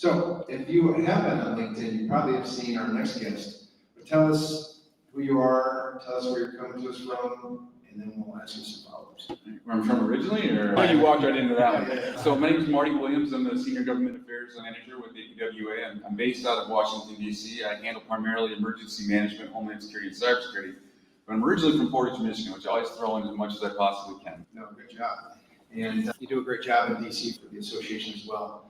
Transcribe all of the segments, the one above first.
So if you have been on LinkedIn, you probably have seen our next guest. But tell us who you are, tell us where you're coming to us from, and then we'll ask you some follow-ups. Where I'm from originally, or you walked right into that one? Yeah. So my name is Marty Williams. I'm the Senior Government Affairs Manager with the PWX. I'm based out of Washington, D.C. I handle primarily emergency management, homeland security, and cybersecurity. But I'm originally from Portage, Michigan, which I always throw in as much as I possibly can. No, good job. And you do a great job in DC for the association as well.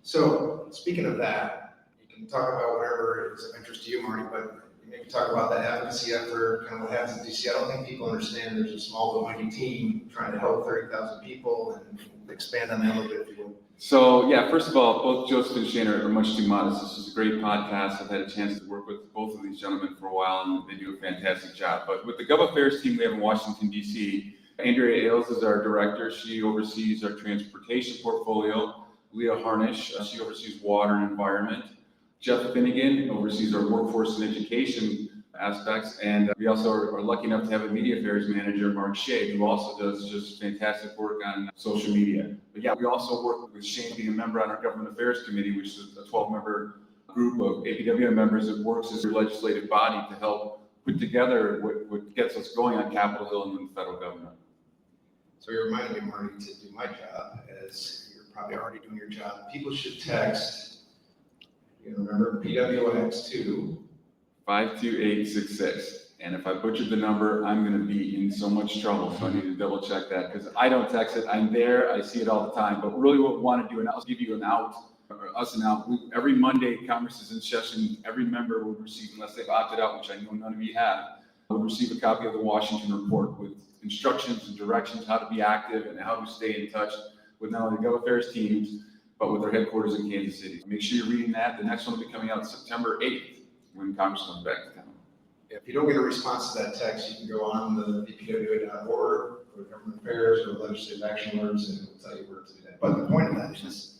So speaking of that, you can talk about whatever is of interest to you, Marty, but maybe talk about that advocacy effort, kind of what happens in DC. I don't think people understand there's a small but mighty team trying to help 30,000 people, and expand on that a little bit if you will. So yeah, first of all, both Joseph and Shane are much too modest. This is a great podcast. I've had a chance to work with both of these gentlemen for a while, and they do a fantastic job. But with the Gov Affairs team we have in Washington, D.C., Andrea Ailes is our director. She oversees our transportation portfolio. Leah Harnish, she oversees water and environment. Jeff Finnegan oversees our workforce and education aspects. And we also are lucky enough to have a media affairs manager, Mark Shea, who also does just fantastic work on social media. But yeah, we also work with Shane being a member on our government affairs committee, which is a 12-member group of APWM members that works as a legislative body to help put together what gets us going on Capitol Hill and in the federal government. So you're reminding me, Marty, to do my job, as you're probably already doing your job. People should text, remember, PWX to 52866. And if I butchered the number, I'm going to be in so much trouble. So I need to double check that, because I don't text it. I'm there. I see it all the time. But really what we want to do, and I'll give you an out, or us an out. Every Monday, Congress is in session. Every member will receive, unless they've opted out, which I know none of you have, will receive a copy of the Washington report with instructions and directions how to be active and how to stay in touch with not only the Gov Affairs teams, but with their headquarters in Kansas City. Make sure you're reading that. The next one will be coming out September 8th when Congress comes back to town. If you don't get a response to that text, you can go on the bpwa.org, or Government Affairs, or Legislative Action Alerts, and it will tell you where to do that. But the point of that is,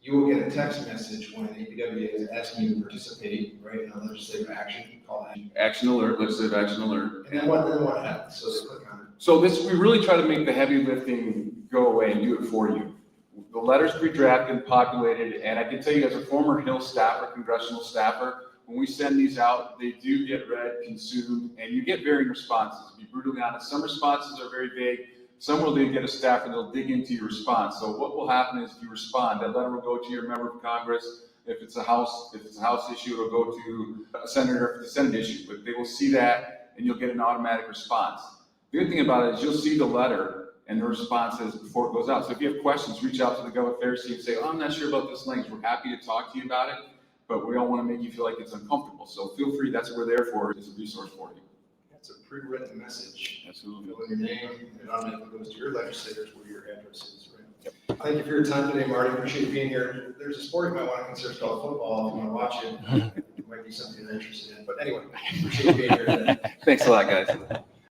you will get a text message when APWA is asking you to participate, right, in a legislative action, call action. Action alert, legislative action alert. And then what happens? So they click on it. So we really try to make the heavy lifting go away and do it for you. The letters pre-drafted and populated, and I can tell you as a former Hill staffer, congressional staffer, when we send these out, they do get read, consumed, and you get varying responses. To be brutally honest, some responses are very vague. Some will get a staffer that'll dig into your response. So what will happen is if you respond, that letter will go to your member of Congress. If it's a House issue, it'll go to a senator if it's a Senate issue. But they will see that, and you'll get an automatic response. The good thing about it is you'll see the letter and the responses before it goes out. So if you have questions, reach out to the Gov Affairs team and say, oh, I'm not sure about this language. We're happy to talk to you about it, but we don't want to make you feel like it's uncomfortable. So feel free. That's what we're there for. It's a resource for you. That's a pre-written message. Absolutely. Fill in your name, and it automatically goes to your legislators where your address is, right? Yep. Thank you for your time today, Marty. Appreciate you being here. There's a sport you might want to consider called football. If you want to watch it, it might be something you're interested in. But anyway, appreciate you being here today. Thanks a lot, guys.